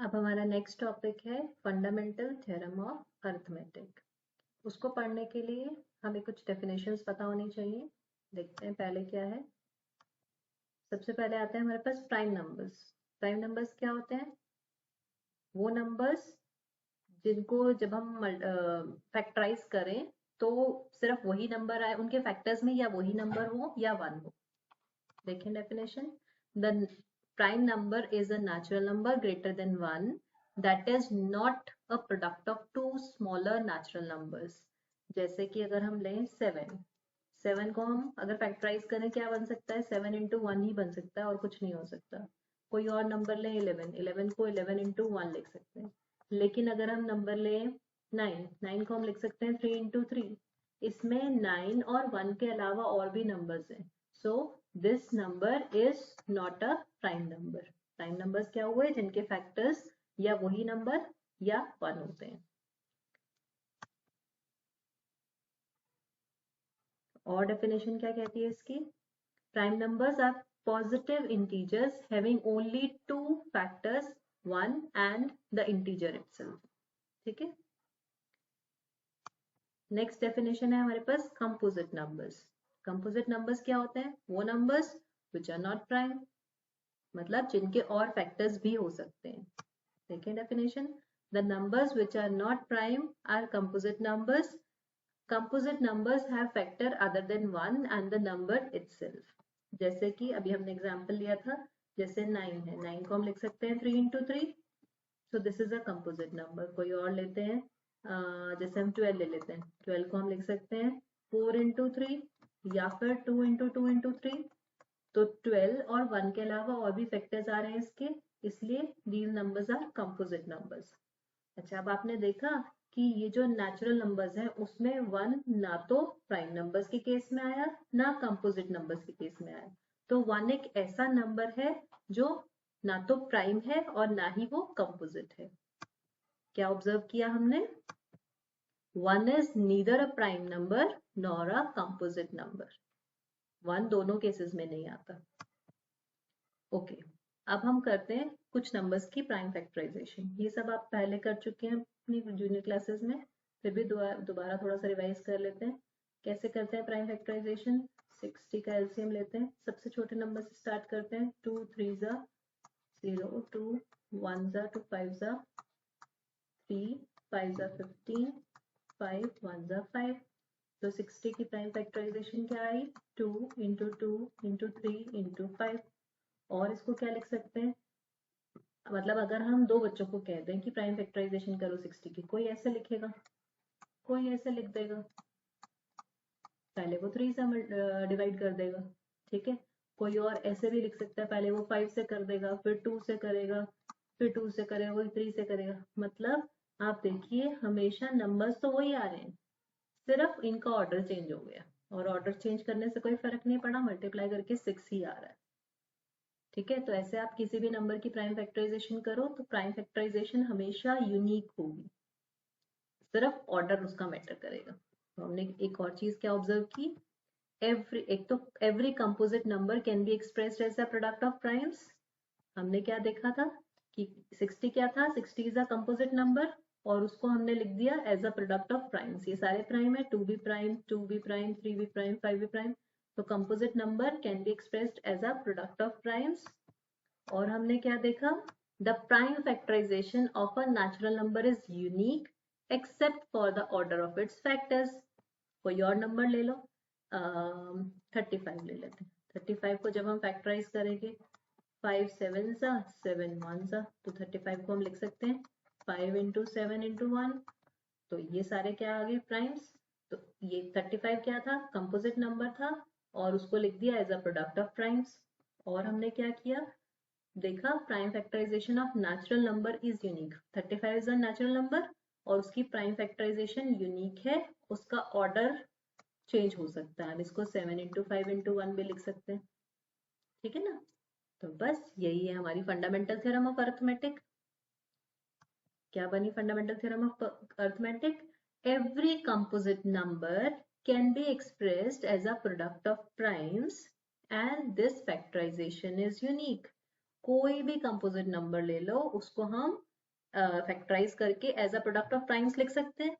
अब हमारा next topic है फंडामेंटल थ्योरम ऑफ अरिथमेटिक। उसको पढ़ने के लिए हमें कुछ डेफिनेशंस पता होनी चाहिए। देखते हैं पहले क्या है। सबसे पहले आते हैं हमारे पास प्राइम नंबर्स। प्राइम नंबर्स क्या होते हैं? वो नंबर्स जिनको जब हम फैक्टराइज करें तो सिर्फ वही नंबर आए, उनके फैक्टर्स में या वही नंबर हो या वन हो। देखें definition. The prime number is a natural number greater than 1 that is not a product of two smaller natural numbers। जैसे कि अगर हम लें 7 को हम अगर फैक्टराइज करें क्या बन सकता है? 7 इंटू 1 ही बन सकता है और कुछ नहीं हो सकता। कोई और नंबर लें 11 को 11 इंटू 1 लिख सकते हैं। लेकिन अगर हम नंबर लें 9 को हम लिख सकते हैं 3 इंटू 3। इसमें 9 और 1 के अलावा और भी नंबर्स हैं। So this number is not a prime number. Prime numbers क्या हुए? जिनके फैक्टर्स या वही नंबर या 1 होते हैं। और डेफिनेशन क्या कहती है इसकी? Prime numbers are positive integers having only two factors 1 and the integer itself. ठीक है। नेक्स्ट डेफिनेशन है हमारे पास कंपोजिट नंबर्स। कंपोजिट नंबर्स क्या होते हैं? वो numbers which are not prime, मतलब जिनके और फैक्टर्स भी हो सकते हैं। देखिए definition. The numbers which are not prime are composite numbers. Composite numbers have factor other than 1 and the number itself. जैसे कि अभी हमने एग्जांपल लिया था, जैसे 9 है, 9 को हम लिख सकते हैं 3 into 3। So this is a composite number. कोई और लेते हैं, जैसे हम 12 ले लेते हैं, 12 को हम लिख सकते हैं 4 इंटू 3 या फिर 2 इंटू 2 इंटू 3। तो 12 और 1 के अलावा और भी फैक्टर्स आ रहे हैं इसके, इसलिए these numbers are composite numbers. अच्छा, अब आपने देखा कि ये जो नेचुरल नंबर्स हैं उसमें 1 ना तो प्राइम नंबर्स के केस में आया ना कंपोजिट नंबर्स के केस में आया। तो 1 एक ऐसा नंबर है जो ना तो प्राइम है और ना ही वो कंपोजिट है। क्या ऑब्जर्व किया हमने? 1 is neither a prime number nor a composite number. 1 दोनों केसेस में नहीं आता। ओके, अब हम करते हैं कुछ नंबर्स की प्राइम फैक्टराइजेशन। ये सब आप पहले कर चुके हैं अपनी जूनियर क्लासेस में, फिर भी दोबारा थोड़ा सा रिवाइज कर लेते हैं। कैसे करते हैं प्राइम फैक्टराइजेशन? 60 का एलसीएम लेते हैं, सबसे छोटे नंबर से स्टार्ट करते हैं। 2 3 जा 0, 2 1 जा 2 5 जा 3 5 जा 15, 5 1 जा 5। तो 60 की प्राइम फैक्टराइजेशन क्या आई? 2 इंटू 2 इंटू 3 इंटू 5। और इसको क्या लिख सकते हैं? मतलब अगर हम दो बच्चों को कहते हैं कि प्राइम फैक्टराइजेशन करो 60 की, कोई ऐसे लिखेगा, कोई ऐसे लिख देगा, पहले वो 3 से डिवाइड कर देगा। ठीक है। कोई और ऐसे भी लिख सकता है, पहले वो 5 से कर देगा, फिर 2 से करेगा, फिर 2 से करेगा, वही 3 से करेगा। मतलब आप देखिए हमेशा नंबर्स तो वही आ रहे हैं, सिर्फ इनका ऑर्डर चेंज हो गया। और ऑर्डर चेंज करने से कोई फर्क नहीं पड़ा, मल्टीप्लाई करके 6 ही आ रहा है। ठीक है। तो ऐसे आप किसी भी नंबर की प्राइम फैक्टराइजेशन करो तो प्राइम फैक्टराइजेशन हमेशा यूनिक होगी, सिर्फ ऑर्डर उसका मैटर करेगा। तो हमने एक और चीज क्या ऑब्जर्व की? Every composite number can be expressed as a product of primes. हमने क्या देखा था कि 60 क्या था? 60 इज अ कंपोजिट नंबर और उसको हमने लिख दिया as a product of primes. ये सारे प्राइम है, 2 भी प्राइम, 2 भी प्राइम, 3 भी प्राइम, 5 भी प्राइम। तो composite number can be expressed as a product of primes. और हमने क्या देखा? The prime factorisation of a natural number is unique except for the order of its factors. कोई और नंबर ले लो, 35 ले लेते हैं। 35 को जब हम फैक्टराइज करेंगे, 5 7 सा 7 1 सा, तो 35 को हम लिख सकते हैं 5 इंटू 7 इंटू 1। तो ये सारे क्या आ गए? प्राइम्स। तो ये 35 क्या था? कंपोजिट नंबर था और उसको लिख दिया as a product of primes. और हमने क्या किया? देखा prime factorisation of natural number is unique. 35 is a natural number और उसकी प्राइम फैक्टराइजेशन यूनिक है, उसका ऑर्डर चेंज हो सकता है। हम इसको 7 इंटू 5 इंटू 1 भी लिख सकते हैं। ठीक है ना? तो बस यही है हमारी फंडामेंटल थ्योरम ऑफ अरिथमेटिक। क्या बनी fundamental theorem of arithmetic? Every composite number can be expressed as a product of primes and this factorisation is unique. कोई भी कंपोजिट नंबर ले लो, उसको हम फैक्टराइज करके as a product of primes लिख सकते हैं,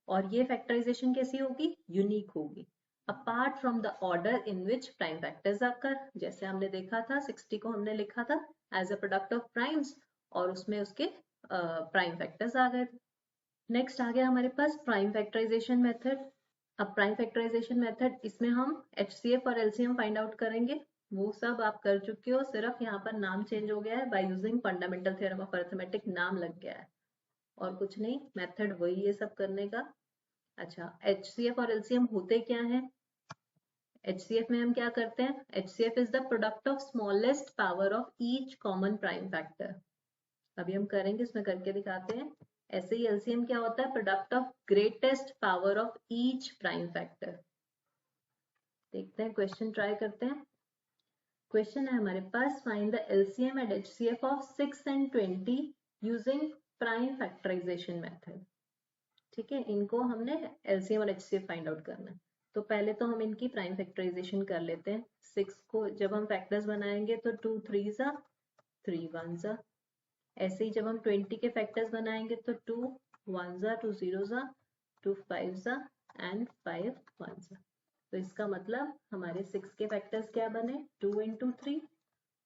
और ये फैक्टराइजेशन कैसी होगी, यूनिक होगी, apart from the order in which prime factors आकर। जैसे हमने देखा था 60 को हमने लिखा था as a product of primes और उसमें उसके प्राइम फैक्टर्स आ गए। नेक्स्ट आ गया हमारे पास प्राइम फैक्टराइजेशन मेथड। अब प्राइम फैक्टराइजेशन मेथड, इसमें हम HCF और LCM फाइंड आउट करेंगे, वो सब आप कर चुके हो, सिर्फ यहाँ पर नाम चेंज हो गया है, by using fundamental theorem of arithmetic नाम लग गया है, और कुछ नहीं, मेथड वही है सब करने का। अच्छा, HCF और LCM होते क्या है? HCF में हम क्या करते हैं, HCF is the product of smallest power of each common prime factor. अभी हम करेंगे, इसमें करके दिखाते हैं। ऐसे ही LCM क्या होता है, product of greatest power of each prime factor. देखते हैं, क्वेश्चन ट्राई करते हैं। क्वेश्चन है हमारे पास, find the LCM and HCF of 6 and 20 using prime factorisation method. ठीक है, इनको हमने LCM और HCF फाइंड आउट करना है। तो पहले तो हम इनकी प्राइम फैक्टराइजेशन कर लेते हैं। 6 को जब हम फैक्टर्स बनाएंगे तो 2 3 जा 3 1 जा, ऐसे ही जब हम 20 के फैक्टर्स बनाएंगे तो 2 1 जा 2 0 जा 2 5 जा एंड 5 1 जा। तो इसका मतलब हमारे 6 के फैक्टर्स क्या बने, 2 into 3,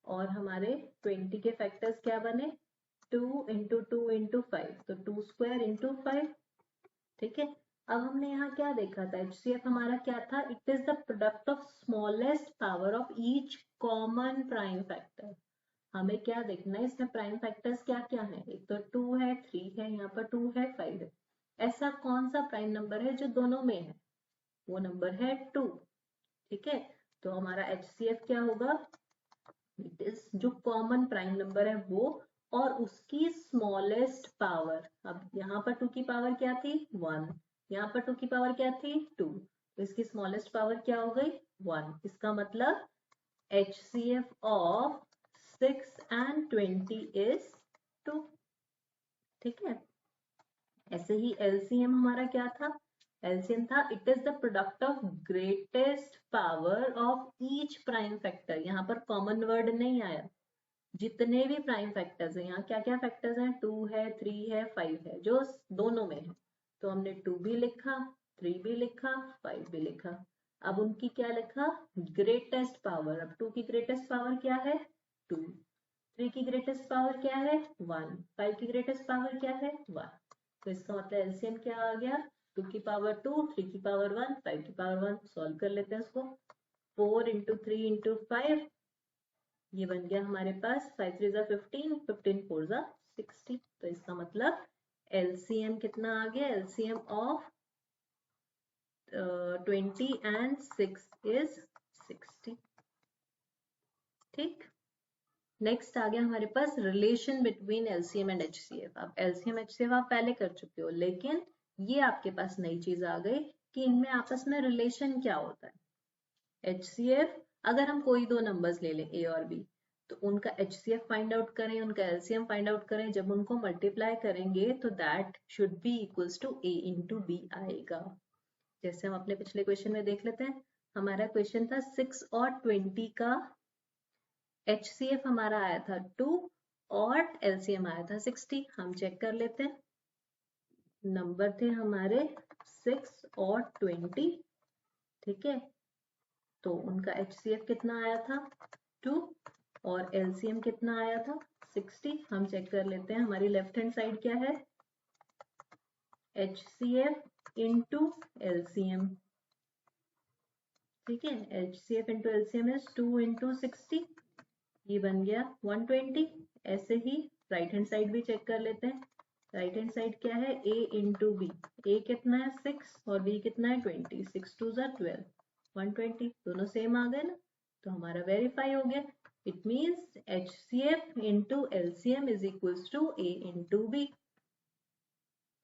और हमारे 20 के फैक्टर्स क्या बने, 2 into 2 into 5, तो 2 square into 5। ठीक है, अब हमने यहाँ क्या देखा था, HCF हमारा क्या था, it is the product of smallest power of each common prime factor. हमें क्या देखना है, इसमें प्राइम फैक्टर्स क्या क्या है, एक तो 2 है 3 है, यहाँ पर 2 है 5 है, ऐसा कौन सा प्राइम नंबर है जो दोनों में है, वो नंबर है 2। ठीक है, तो हमारा HCF क्या होगा, इट इज जो कॉमन प्राइम नंबर है वो, और उसकी स्मॉलेस्ट पावर। अब यहाँ पर 2 की पावर क्या थी, 1, यहाँ पर 2 की पावर क्या थी, 2, तो इसकी स्मॉलेस्ट पावर क्या हो गई, 1। इसका मतलब HCF ऑफ 6 and 20 is 2। ठीक है, ऐसे ही LCM हमारा क्या था, LCM था it is the product of greatest power of each prime factor. यहाँ पर कॉमन वर्ड नहीं आया, जितने भी प्राइम फैक्टर्स हैं, यहाँ क्या क्या फैक्टर्स हैं, 2 है 3 है 5 है, जो दोनों में है, तो हमने 2 भी लिखा 3 भी लिखा 5 भी लिखा। अब उनकी क्या लिखा, ग्रेटेस्ट पावर। अब 2 की ग्रेटेस्ट पावर क्या है, 2, 3 की ग्रेटेस्ट पावर क्या है, 1, 5 की ग्रेटेस्ट पावर क्या है, 1। तो इसका मतलब एलसीएम क्या आ गया, 2 की पावर 2, 3 की पावर 1, 5 की पावर 1। सॉल्व कर लेते हैं इसको, 4 into 3 into 5, ये बन गया हमारे पास 5 3 जा 15, 15 4 जा 60। तो इसका मतलब एलसीएम कितना आ गया, एलसीएम ऑफ 20 and 6 is 60। ठीक, नेक्स्ट आ गया हमारे पास relation between LCM and HCF. अब एलसीएम एचसीएफ आप पहले कर चुके हो, लेकिन ये आपके पास नई चीज आ गई कि इनमें आपस में रिलेशन क्या होता है। एचसीएफ, अगर हम कोई दो नंबर्स ले लें ए और बी, तो उनका एचसीएफ फाइंड आउट करें, उनका एलसीएम फाइंड आउट करें, जब उनको मल्टीप्लाई करेंगे तो that should be equals to A into B आएगा। जैसे हम अपने पिछले क्वेश्चन में देख लेते हैं, हमारा क्वेश्चन था 6 और 20 का HCF हमारा आया था 2 और LCM आया था 60। हम चेक कर लेते हैं, नंबर थे हमारे 6 और 20। ठीक है, तो उनका HCF कितना आया था 2 और LCM कितना आया था 60। हम चेक कर लेते हैं, हमारी लेफ्ट हैंड साइड क्या है, HCF इंटू LCM। ठीक है, HCF into LCM is 2 into 60, ये बन गया 120। ऐसे ही राइट हैंड साइड भी चेक कर लेते हैं, राइट हैंड साइड क्या है, a इंटू बी, ए कितना है 6 और b कितना है 20, 6 2 जा 12, 120, दोनों सेम आ गए ना, तो हमारा वेरीफाई हो गया। It means HCF into LCM is equals to a into B.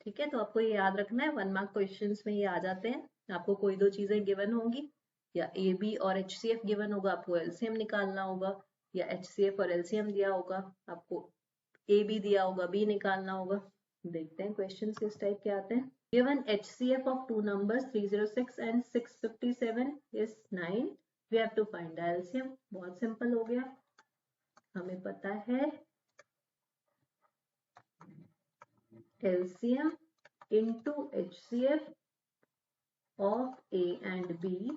ठीक है, तो आपको ये याद रखना है, 1 मार्क क्वेश्चन में ये आ जाते हैं। आपको कोई दो चीजें गिवन होंगी, या ए बी और HCF गिवन होगा, आपको LCM निकालना होगा, या HCF और LCM दिया होगा, आपको ए बी दिया होगा, बी निकालना होगा। देखते हैं क्वेश्चन किस टाइप के आते हैं। Given HCF of two numbers 306 and 657 is 9, we have to find the LCM। बहुत सिंपल हो गया, हमें पता है LCM into HCF of A and B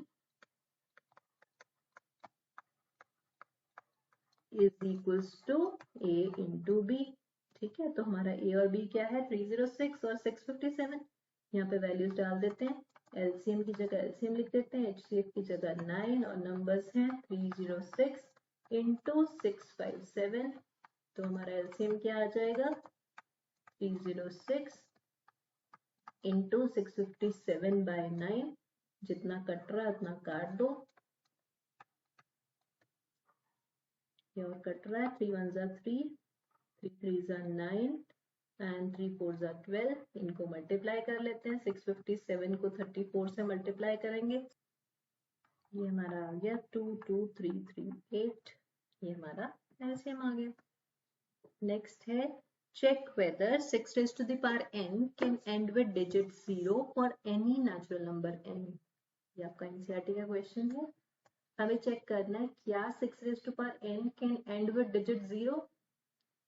is equals to A into B। ठीक है, तो हमारा A और B क्या है, 306 और 657। यहाँ पे वैल्यूज डाल देते हैं, LCM की जगह LCM लिख देते हैं, HCF की जगह 9 और नंबर्स हैं 306 इंटू 657। तो हमारा LCM क्या आ जाएगा, 306 इंटू 657/9। जितना कट रहा है उतना काट दो, ये और कट रहा है, 3 1 जा 3, 3 3 जा 9 एंड 3 4 जा 12। इनको मल्टीप्लाई कर लेते हैं, 657 को 34 से मल्टीप्लाई करेंगे, ये हमारा आ गया 22338। ये हमारा एलसीएम आ गया। नेक्स्ट है check whether 6 raised to the power n can end with digit 0 for any natural number n। ये आपका एनसीईआरटी का क्वेश्चन है। हमें चेक करना है क्या 6 raised to power n can end with digit 0।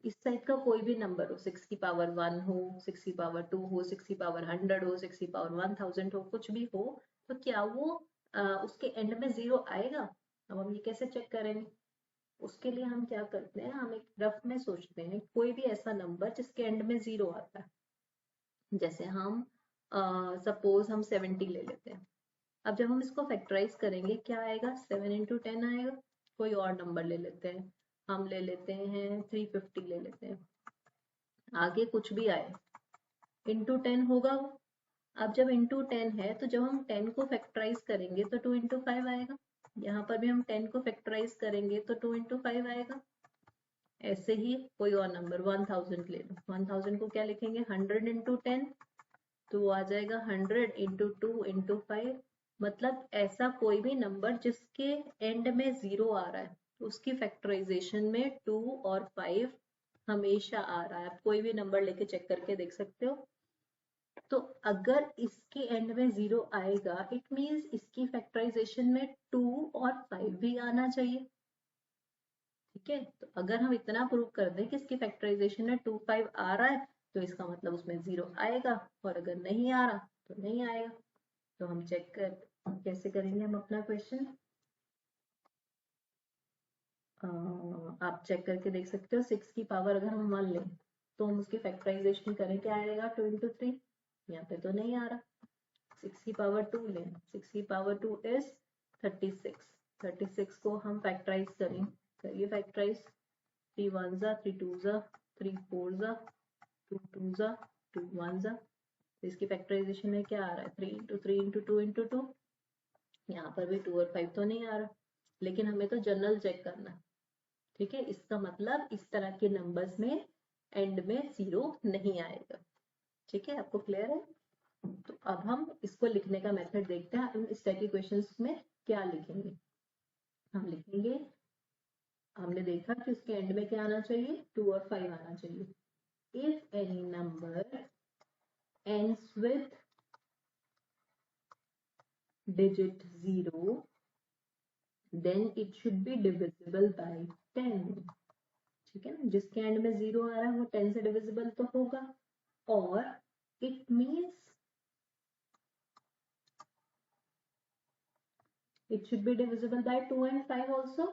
इस टाइप का कोई भी नंबर हो, 6 की पावर 1 हो, 6 की पावर 2 हो, 6 की पावर 100 हो, 6 की पावर 1000 हो, कुछ भी हो, तो क्या वो उसके एंड में 0 आएगा। अब हम ये कैसे चेक करेंगे, उसके लिए हम क्या करते हैं, हम एक रफ में सोचते हैं कोई भी ऐसा नंबर जिसके एंड में 0 आता है। जैसे हम सपोज हम 70 ले लेते हैं। अब जब हम इसको फैक्टराइज करेंगे क्या आएगा, 7 into 10 आएगा। कोई और नंबर ले लेते हैं, हम ले लेते हैं 350 ले लेते हैं, आगे कुछ भी आए इंटू 10 होगा वो। अब जब इंटू 10 है तो जब हम 10 को फैक्टराइज करेंगे तो 2 into 5 आएगा। यहाँ पर भी हम 10 को फैक्टराइज करेंगे तो 2 into 5 आएगा। ऐसे ही कोई और नंबर 1000 ले लो, 1000 को क्या लिखेंगे, 100 into 10, तो आ जाएगा 100 into 2 into 5। मतलब ऐसा कोई भी नंबर जिसके एंड में 0 आ रहा है उसकी फैक्टराइजेशन में 2 और 5 हमेशा आ रहा है। आप कोई भी नंबर लेके चेक करके देख सकते हो। तो अगर इसके एंड में 0 आएगा इट मींस इसकी फैक्टराइजेशन में 2 और 5 भी आना चाहिए। ठीक है, तो अगर हम इतना प्रूव कर दें कि इसकी फैक्टराइजेशन में 2 5 आ रहा है तो इसका मतलब उसमें 0 आएगा, और अगर नहीं आ रहा तो नहीं आएगा। तो हम चेक कर कैसे करेंगे हम अपना क्वेश्चन, आप चेक करके देख सकते हो। 6 की पावर अगर हम 1 लें तो हम उसकी फैक्टराइजेशन करें, क्या आएगा, 2 into 3। यहाँ पे तो नहीं आ रहा। 6 की पावर 2 लें, 6 की पावर 2 इज 36। 36 को हम फैक्टराइज करें, करिए फैक्टराइज, 3 1 जा 3 2 जा 3 4 जा 2 2 जा 2 1 जा। तो इसकी फैक्टराइजेशन में क्या आ रहा है, 3 into 3 into 2 into 2। यहाँ पर भी 2 और 5 तो नहीं आ रहा, लेकिन हमें तो जनरल चेक करना है। ठीक है, इसका मतलब इस तरह के नंबर्स में एंड में 0 नहीं आएगा। ठीक है, आपको क्लियर है। तो अब हम इसको लिखने का मेथड देखते हैं। हम इस टाइप के क्वेश्चंस में क्या लिखेंगे, हम लिखेंगे, हमने देखा कि उसके एंड में क्या आना चाहिए, 2 और 5 आना चाहिए। If any number ends with digit 0 then it should be divisible by 10। ठीक है ना, जिसके एंड में 0 आ रहा है वो 10 से डिविजिबल तो होगा, और it means it should be divisible by 2 and 5 also,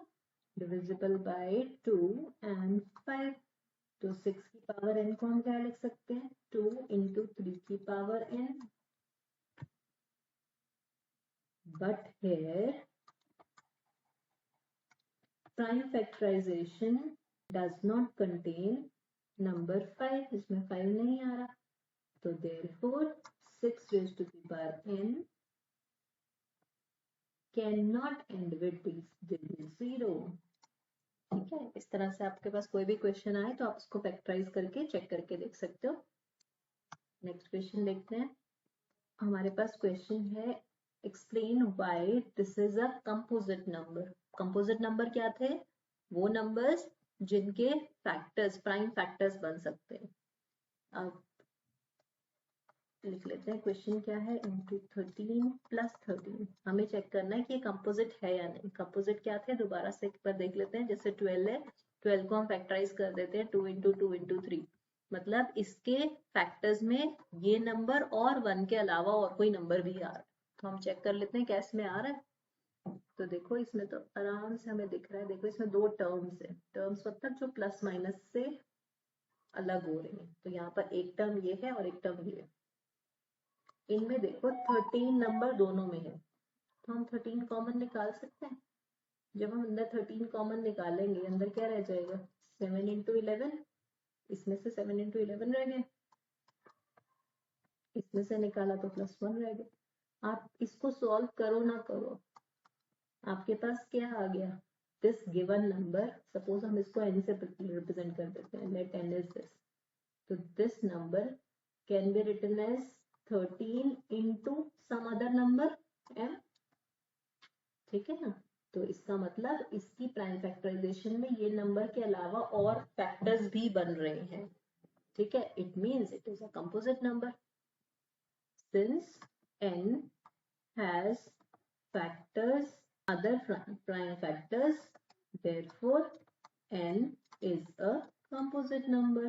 divisible by 2 and 5। तो 6 की पावर n को हम क्या लिख सकते हैं, 2 into 3 की power n। but here prime factorization does not contain number 5, इसमें 5 नहीं आ रहा, तो therefore 6 raised to the power n cannot end with digit 0। ठीक है, इस तरह से आपके पास कोई भी क्वेश्चन आए तो आप उसको फैक्टराइज करके चेक करके देख सकते हो। नेक्स्ट क्वेश्चन देखते हैं। हमारे पास क्वेश्चन है, explain why this is a composite number. Composite number क्या थे, वो नंबर्स जिनके फैक्टर्स प्राइम फैक्टर्स बन सकते हैं। अब लिख लेते हैं क्वेश्चन क्या है, इंटू 13 + 13। हमें चेक करना है कि ये कंपोजिट है या नहीं। कंपोजिट क्या थे, दोबारा से एक बार देख लेते हैं। जैसे 12 है, 12 को हम फैक्टराइज कर देते हैं 2 into 2 into 3, मतलब मतलब इसके फैक्टर्स में ये नंबर और 1 के अलावा और कोई नंबर भी आ रहा है। तो हम चेक कर लेते हैं कैसे में आ रहा है। तो देखो इसमें तो आराम से हमें दिख रहा है। देखो इसमें 2 टर्म्स है। टर्म्स मतलब जो प्लस माइनस से अलग हो रही है। तो यहाँ पर एक टर्म ये है और एक टर्म ये है। इनमें देखो 13 नंबर दोनों में है, तो हम 13 कॉमन निकाल सकते हैं। जब हम अंदर 13 कॉमन निकालेंगे, अंदर क्या रह जाएगा 7 इंटू 11, इसमें से 7 इंटू 11 रह गए, इसमें से निकाला तो +1 रह गया। आप इसको सॉल्व करो ना करो, आपके पास क्या आ गया, दिस गिवन नंबर, सपोज हम इसको n से रिप्रेजेंट कर देते हैं, लेट n इज दिस, तो this number can be written as 13 into some other number m, ठीक है ना। तो इसका मतलब इसकी प्राइम फैक्टराइजेशन में ये नंबर के अलावा और फैक्टर्स भी बन रहे हैं, ठीक है। It means it is a composite number since n has factors other prime factors, therefore n is a composite number.